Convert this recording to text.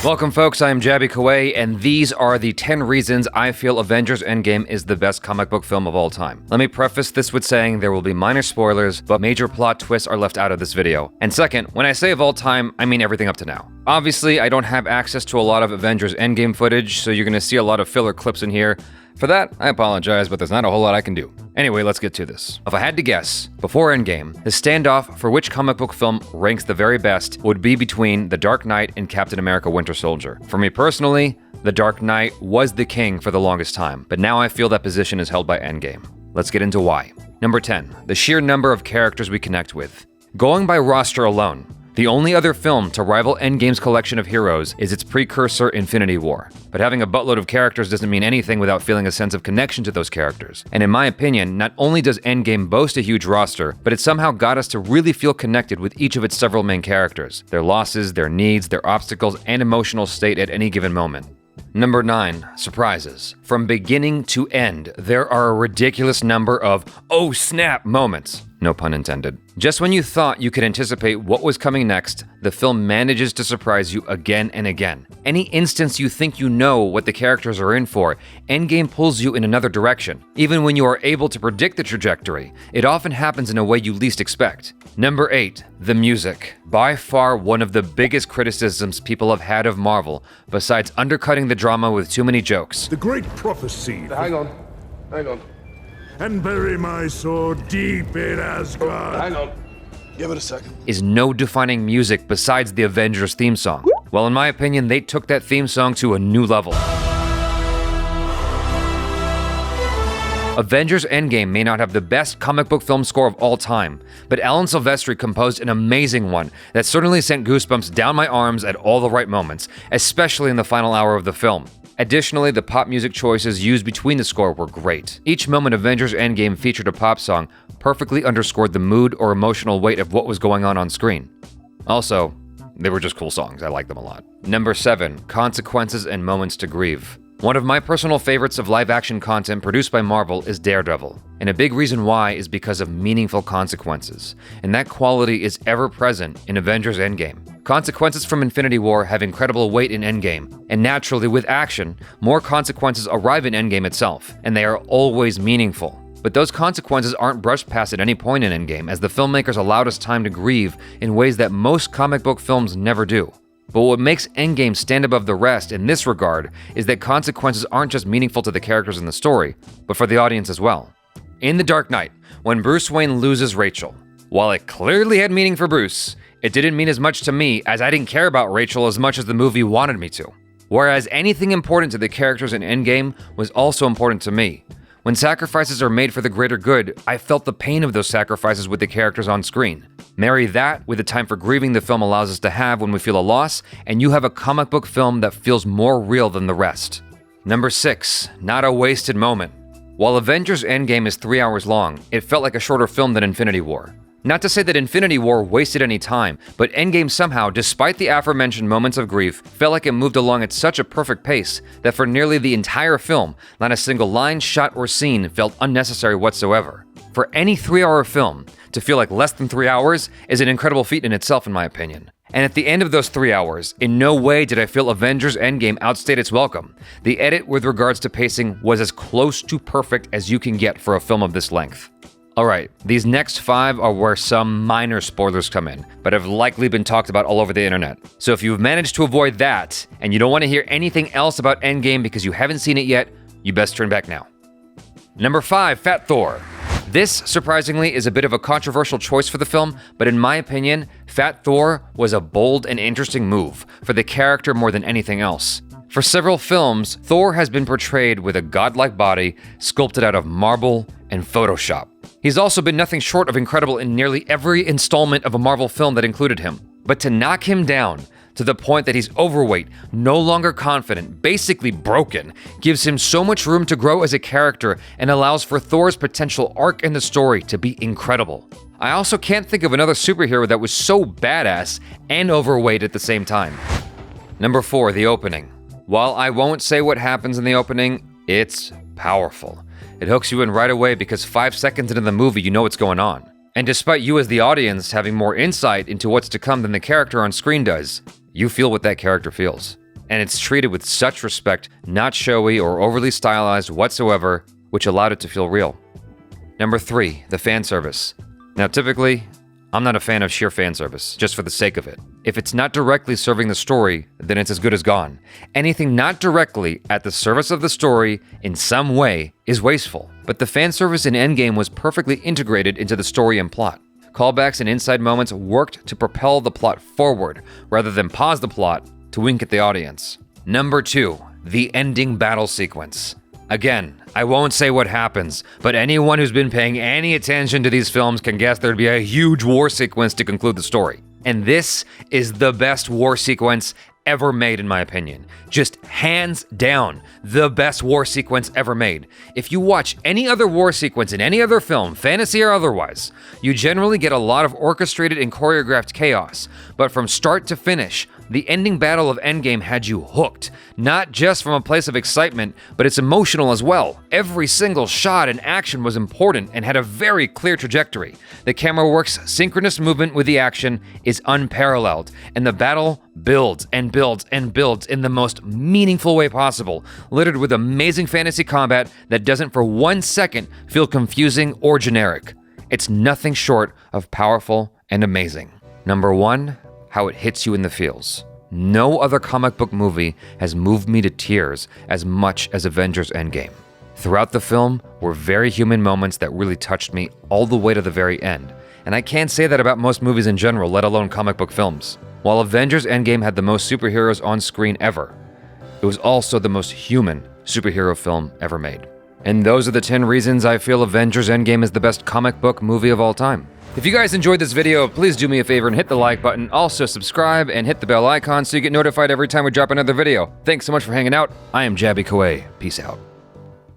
Welcome folks, I am Jaby KOAY, and these are the 10 reasons I feel Avengers Endgame is the best comic book film of all time. Let me preface this with saying there will be minor spoilers, but major plot twists are left out of this video. And second, when I say of all time, I mean everything up to now. Obviously, I don't have access to a lot of Avengers Endgame footage, so you're gonna see a lot of filler clips in here. For that, I apologize, but there's not a whole lot I can do. Anyway, let's get to this. If I had to guess, before Endgame, the standoff for which comic book film ranks the very best would be between The Dark Knight and Captain America Winter Soldier. For me personally, The Dark Knight was the king for the longest time, but now I feel that position is held by Endgame. Let's get into why. Number 10, the sheer number of characters we connect with. Going by roster alone, the only other film to rival Endgame's collection of heroes is its precursor, Infinity War. But having a buttload of characters doesn't mean anything without feeling a sense of connection to those characters. And in my opinion, not only does Endgame boast a huge roster, but it somehow got us to really feel connected with each of its several main characters, their losses, their needs, their obstacles, and emotional state at any given moment. Number 9, surprises. From beginning to end, there are a ridiculous number of "oh snap" moments. No pun intended. Just when you thought you could anticipate what was coming next, the film manages to surprise you again and again. Any instance you think you know what the characters are in for, Endgame pulls you in another direction. Even when you are able to predict the trajectory, it often happens in a way you least expect. Number 8, the music. By far one of the biggest criticisms people have had of Marvel, besides undercutting the drama with too many jokes. The great prophecy. Hang on. And bury my sword deep in Asgard. Hang on. Give it a second. Is no defining music besides the Avengers theme song. Well, in my opinion, they took that theme song to a new level. Avengers Endgame may not have the best comic book film score of all time, but Alan Silvestri composed an amazing one that certainly sent goosebumps down my arms at all the right moments, especially in the final hour of the film. Additionally, the pop music choices used between the score were great. Each moment Avengers Endgame featured a pop song perfectly underscored the mood or emotional weight of what was going on screen. Also, they were just cool songs. I like them a lot. Number 7, consequences and moments to grieve. One of my personal favorites of live-action content produced by Marvel is Daredevil, and a big reason why is because of meaningful consequences, and that quality is ever present in Avengers Endgame. Consequences from Infinity War have incredible weight in Endgame, and naturally with action, more consequences arrive in Endgame itself, and they are always meaningful. But those consequences aren't brushed past at any point in Endgame, as the filmmakers allowed us time to grieve in ways that most comic book films never do. But what makes Endgame stand above the rest in this regard is that consequences aren't just meaningful to the characters in the story, but for the audience as well. In The Dark Knight, when Bruce Wayne loses Rachel, while it clearly had meaning for Bruce, it didn't mean as much to me as I didn't care about Rachel as much as the movie wanted me to. Whereas anything important to the characters in Endgame was also important to me. When sacrifices are made for the greater good, I felt the pain of those sacrifices with the characters on screen. Marry that with the time for grieving the film allows us to have when we feel a loss, and you have a comic book film that feels more real than the rest. Number 6, not a wasted moment. While Avengers Endgame is 3 hours long, it felt like a shorter film than Infinity War. Not to say that Infinity War wasted any time, but Endgame somehow, despite the aforementioned moments of grief, felt like it moved along at such a perfect pace that for nearly the entire film, not a single line, shot, or scene felt unnecessary whatsoever. For any 3-hour film, to feel like less than 3 hours is an incredible feat in itself in my opinion. And at the end of those 3 hours, in no way did I feel Avengers Endgame outstayed its welcome. The edit with regards to pacing was as close to perfect as you can get for a film of this length. Alright, these next 5 are where some minor spoilers come in, but have likely been talked about all over the internet. So if you've managed to avoid that, and you don't want to hear anything else about Endgame because you haven't seen it yet, you best turn back now. Number 5, Fat Thor. This, surprisingly, is a bit of a controversial choice for the film, but in my opinion, Fat Thor was a bold and interesting move for the character more than anything else. For several films, Thor has been portrayed with a godlike body sculpted out of marble and Photoshop. He's also been nothing short of incredible in nearly every installment of a Marvel film that included him. But to knock him down to the point that he's overweight, no longer confident, basically broken, gives him so much room to grow as a character and allows for Thor's potential arc in the story to be incredible. I also can't think of another superhero that was so badass and overweight at the same time. Number 4, the opening. While I won't say what happens in the opening, it's powerful. It hooks you in right away because 5 seconds into the movie you know what's going on. And despite you as the audience having more insight into what's to come than the character on screen does, you feel what that character feels. and it's treated with such respect, not showy or overly stylized whatsoever, which allowed it to feel real. Number 3, the fan service. Now typically, I'm not a fan of sheer fan service, just for the sake of it. If it's not directly serving the story, then it's as good as gone. Anything not directly at the service of the story in some way is wasteful. But the fan service in Endgame was perfectly integrated into the story and plot. Callbacks and inside moments worked to propel the plot forward, rather than pause the plot to wink at the audience. Number 2, the ending battle sequence. Again, I won't say what happens, but anyone who's been paying any attention to these films can guess there'd be a huge war sequence to conclude the story. And this is the best war sequence ever made, in my opinion. Just hands down, the best war sequence ever made. If you watch any other war sequence in any other film, fantasy or otherwise, you generally get a lot of orchestrated and choreographed chaos. But from start to finish, the ending battle of Endgame had you hooked, not just from a place of excitement, but it's emotional as well. Every single shot and action was important and had a very clear trajectory. The camera work's synchronous movement with the action is unparalleled, and the battle builds and builds and builds in the most meaningful way possible, littered with amazing fantasy combat that doesn't for 1 second feel confusing or generic. It's nothing short of powerful and amazing. Number 1, how it hits you in the feels. No other comic book movie has moved me to tears as much as Avengers Endgame. Throughout the film were very human moments that really touched me all the way to the very end, and I can't say that about most movies in general, let alone comic book films. While Avengers Endgame had the most superheroes on screen ever, it was also the most human superhero film ever made. And those are the 10 reasons I feel Avengers Endgame is the best comic book movie of all time. If you guys enjoyed this video, please do me a favor and hit the like button. Also subscribe and hit the bell icon so you get notified every time we drop another video. Thanks so much for hanging out. I am Jaby KOAY. Peace out.